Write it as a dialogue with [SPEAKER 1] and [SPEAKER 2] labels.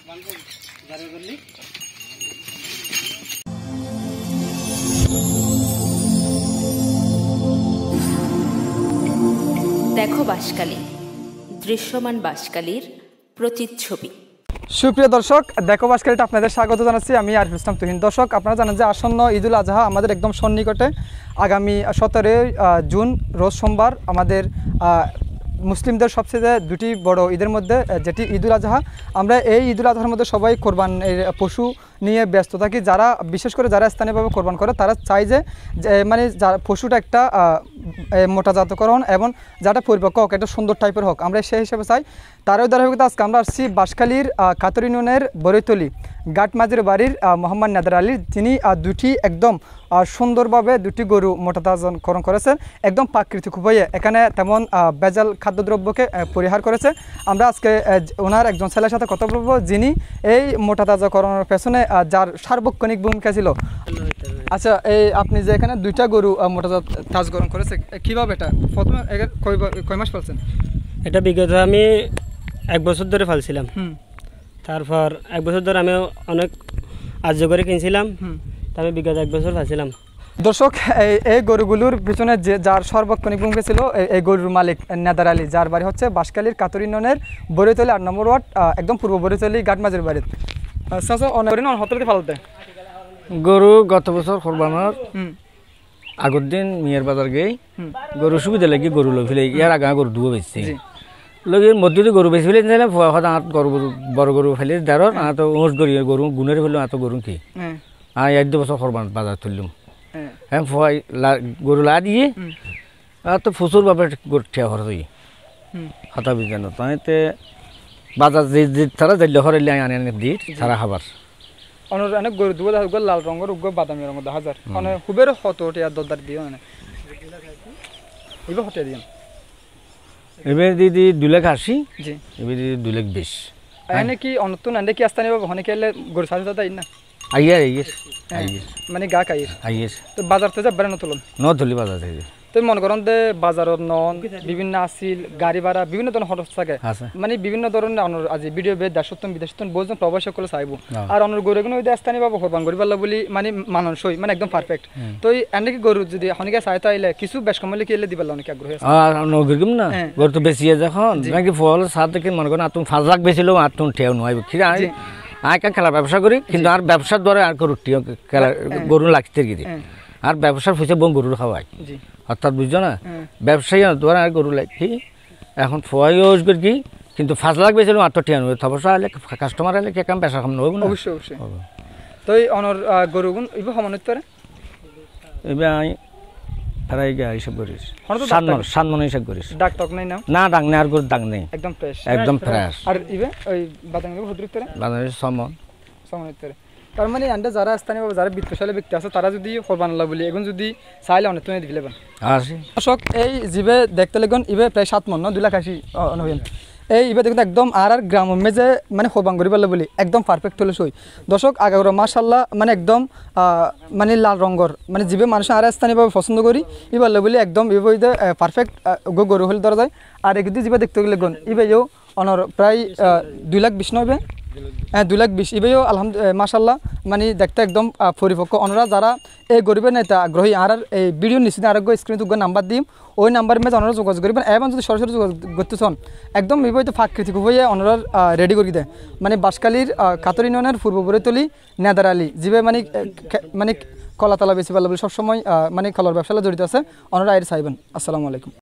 [SPEAKER 1] দেখো বাঁশখালী, দৃশ্যমান বাঁশখালীর প্রতিচ্ছবি।
[SPEAKER 2] সুপ্রিয় দর্শক, দেখো বাঁশখালীতে আপনাদের স্বাগত জানাচ্ছি। আমি আরিফুল ইসলাম তুহিন। দর্শক, আপনারা জানেন যে আসন্ন ঈদুল আজহা আমাদের একদম সন্নিকটে। আগামী 17 জুন রোজ সোমবার আমাদের মুসলিমদের সবচেয়ে দুটি বড় ঈদের মধ্যে যেটি ঈদুল আজহা। আমরা এই ঈদুল আজহার মধ্যে সবাই কোরবানের পশু নিয়ে ব্যস্ত থাকি। যারা বিশেষ করে যারা স্থানীয়ভাবে কোরবান করে তারা চায় যে মানে পশুটা একটা মোটাজাতকরণ এবং যাটা পরিপক্ক হোক, একটা সুন্দর টাইপের হোক, আমরা সেই হিসেবে চাই। তারও ধারাবাহিকতা আজকে আমরা আসছি বাঁশখালীর কাতর ইউনিয়নের বরৈতলি গাটমাঝির বাড়ির মোহাম্মদ নাদের আলী, যিনি দুটি একদম সুন্দরভাবে দুটি গরু মোটাতাজাতকরণ করেছেন একদম প্রাকৃতিক উপায়ে। এখানে তেমন ভেজাল খাদ্যদ্রব্যকে পরিহার করেছে। আমরা আজকে ওনার একজন ছেলের সাথে কথা বলবো, যিনি এই মোটাতাজাকরণের পেছনে যার সার্বক্ষণিক ভূমিকা ছিল। আচ্ছা, এই আপনি যে এখানে দুইটা গরু মোটাতাজাকরণ করেছে, কীভাবে এটা প্রথমে কয় মাস ফেলছেন?
[SPEAKER 3] এটা বিগত আমি 1 বছর ধরে ফেলছিলাম। তারপর 1 বছর ধরে আমি অনেক আর্য করে কিনছিলাম, আমি বিগত 1 বছর ফেলছিলাম।
[SPEAKER 2] দর্শক, এই গরুগুলোর পিছনে যার সর্বক্ষণিক ভূমিকা ছিল এই গরুর মালিক নাদার আলী, যার বাড়ি হচ্ছে বাঁশখালীর কাতর ইউনিয়নের বরৈতলি 8 নম্বর ওয়ার্ড, একদম পূর্ব বরৈতলি গাটমাঝির বাড়ির।
[SPEAKER 4] গরু গত বছর কোরবানোর আগের দিন মিয়ার বাজার গিয়ে গরু সুবিধা লাগি গরু লই ফেলে ইয়ার আগে গরু দুবো বেচছি লগের মধ্যে গরু বেশি ফেলে নিলে গরু বড় গরু ফেলে দেড় তো উঁচ গরু গুণের ফেলো এত গরু কি 1-2 বছর কোরবান বাজার তুললাম। হ্যাঁ, গরু লা দিয়ে তো প্রচুর ভাবে গরু ঠিয়া খরচ হই হতা বিজ্ঞান তাইতে বাজার যে তারা যাইলে হরাইলে আনে দি সারা খাবার
[SPEAKER 2] অনেক গরু দুবো লাল রঙের উগ্র বাদামি রঙের 10,000 মানে খুবের হতো দরদার দিও মানে এবার হতে দিও
[SPEAKER 4] এবার দিদি 2,80,000 জি এবার দিদি 2,20,000
[SPEAKER 2] এনে কি অনতুন এনে কি আস্তানি বাবা হনে কেলে গরু সাথে সাথে না
[SPEAKER 4] আইয়ার
[SPEAKER 2] মানে গা আইয়ার তো বাজার থেকে যাবে না তুলন
[SPEAKER 4] তুলি বাজার থেকে
[SPEAKER 2] তো মনে করেন যে বাজারত নন বিভিন্ন আসিল গাড়ি ভাড়া বিভিন্ন ধরনের খরচ থাকে, মানে বিভিন্ন ধরনের আজ ভিডিও বেদ দেশত্তম বিদেশত্তম বহুজন প্রবাস সকলে চাইব আর অন্য গরুগুলো ওই স্থানীয় বাবা কোরবান করি পারলা বলি মানে মানসই মানে একদম পারফেক্ট। তো এনে কি গরু যদি অনেকে চাইতে আইলে কিছু বেশ কমাইলে কি এলে দিবার অনেক আগ্রহ আছে
[SPEAKER 4] না গরু তো বেশি যখন নাকি ফল সাত থেকে মনে করেন আতুন 5 লাখ বেশি লোক আতুন ঠেও নয় আয় খেলার ব্যবসা করি, কিন্তু আর ব্যবসার দ্বারা আর গরু গরু লাগতে গিয়ে আর ব্যবসার ফুসে বোন গরু খাওয়াই অর্থাৎ বুঝছো না, ব্যবসায়ী দ্বারা আর গরু লাগি এখন ফোয়াই ইউজ করি কি, কিন্তু 5 লাখ বেশি আত্মঠিয়া নয় অবশ্য আলে কাস্টমার আলে কে কাম ব্যবসা খাম নব না
[SPEAKER 2] অবশ্যই অবশ্যই। তো এই অনর গরুগুন ইবে সমানিত করে
[SPEAKER 4] এবে আই তারাই গা হিসাব করিস সানমন হিসাব করিস
[SPEAKER 2] ডাক টক নাই না
[SPEAKER 4] ডাক নেই আর গরু ডাক নেই একদম ফ্রেশ।
[SPEAKER 2] আর ইবে ওই বাদাম গরু হদ্রিত করে
[SPEAKER 4] বাদাম
[SPEAKER 2] সমানিত করে। তার মানে আন্ডা যারা স্থানীয় যারা বিত্তশালী ব্যক্তি আছে তারা যদি কোরবান আল্লাহ বলি এখন যদি চাইলে অনেক তুমি দিলে দর্শক, এই জিবে দেখতে লাগন ইবে প্রায় 7 মন 2,80,000 এই ইবে দেখতে একদম আর গ্রাম মেজে মানে কোরবান করি পারলে বলি একদম পারফেক্ট হলে সই। দর্শক, আগাগোড়া মাশাআল্লাহ মানে একদম মানে লাল রঙর মানে জিবে মানুষ আর স্থানীয়ভাবে পছন্দ করি ইবারলে বলি একদম ইবে পারফেক্ট গরু হলে ধরা যায়। আর একদিন জিবে দেখতে গেলে গন ইবেও অনর প্রায় 2,20,000 নইবে 2,20,000 ইবেও আলহামদুলিল্লাহ মাশাআল্লাহ মানে দেখতে একদম পরিপক্ক। অনরা যারা এই গরিবের নেতা আগ্রহী আর এই ভিডিও নিশ্চিত আরোগ্য স্ক্রিনে তুগ্য নাম্বার দিম, ওই নাম্বারের মধ্যে অনারা যোগাযোগ করবেন এবং যদি সরাসরি যোগাযোগ করতে চান একদম ইবে প্রাকৃতিক উপায়ে অনারা রেডি করে দেয়। মানে বাঁশখালীর কাতর ইউনিয়নের পূর্ব বরৈতলি নাদার আলী জিবে মানে কলাতলা বেশি পাল্লা বলে সবসময় মানে কলার ব্যবসায় জড়িত আছে, অনারা এর চাইবেন। আসসালামু আলাইকুম।